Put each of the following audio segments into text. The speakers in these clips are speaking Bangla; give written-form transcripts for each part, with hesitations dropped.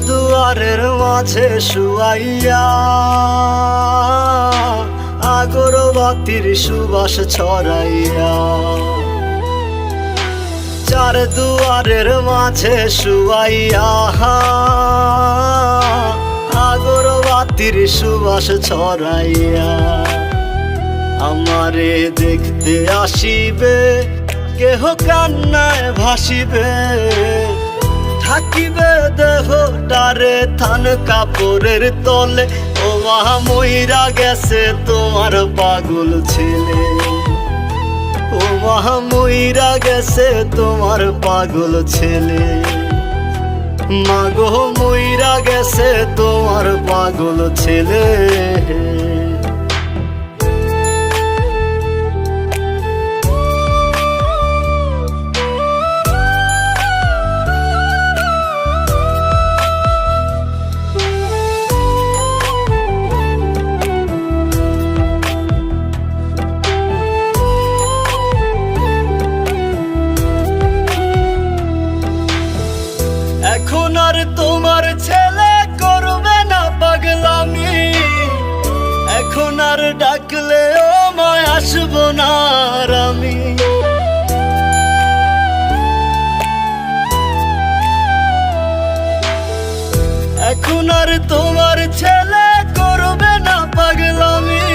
দুয়ারের মাঝে শুয়াইয়া আগরবাতির সুবাস ছড়াইয়া, চার দুয়ারের মাঝে শুয়াইয়া আগরবাতির সুবাস ছড়াইয়া, আমারে দেখতে আসিবে কেহ কান্নায় ভাসিবে, থাকিবে দেহটারে থান কাপড়ের তলে। ও মা মইরা গেছে তোমার পাগল ছেলে, ও মা মইরা গেছে তোমার পাগল ছেলে, মাগো মইরা গেছে তোমার পাগল ছেলে। এখন আর তোমার ছেলে করবে না পাগলামি, এখন আর ডাকলে ও মায় আসবো না আর আমি। এখন আর তোমার ছেলে করবে না পাগলামি,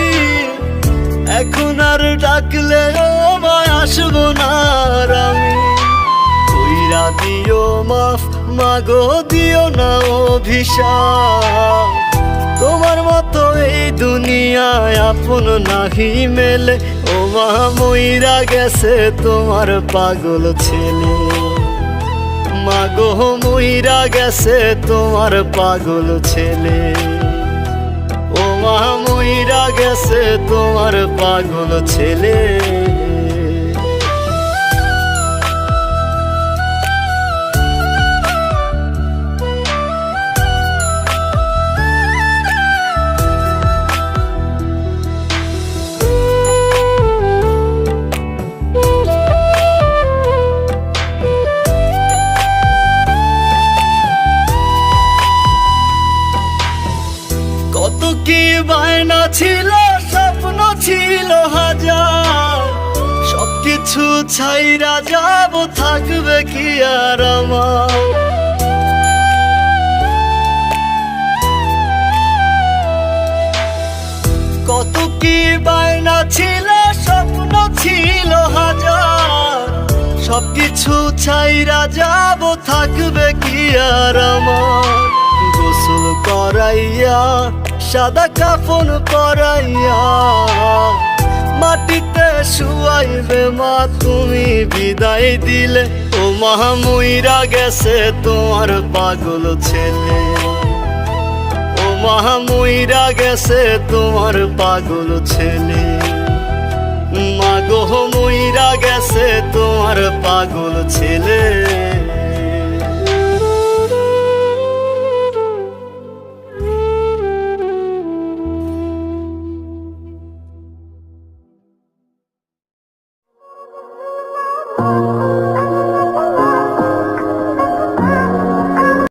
এখন আর ডাকলে ও মায় আসবো না আর আমি। কইরা দিও মাফ মাগো দিও না অভিশাপ, তোমার মতো এই দুনিয়ায় আপন নাহি মেলে। ও মা মইরা গেছে তোমার পাগল ছেলে, মাগো মইরা গেছে তোমার পাগল ছেলে, ও মা মইরা গেছে তোমার পাগল ছেলে। কত কি বায়না ছিল, স্বপ্ন ছিল হাজার, সবকিছু ছাইরা যাব, থাকবে কি আর আমার। কত কি বায়না ছিল, স্বপ্ন ছিল হাজার, সবকিছু ছাইরা যাব, থাকবে কি আর আমার। গোসল করাইয়া সাদা কাফন পরাইয়া মাটিতে শুয়াইবে মা তুমি বিদায় দিলে। ও মা মইরা গেছে তোমার পাগল ছেলে, ও মা মইরা গেছে তোমার পাগল ছেলে, মাগো মইরা গেছে তোমার পাগল ছেলে।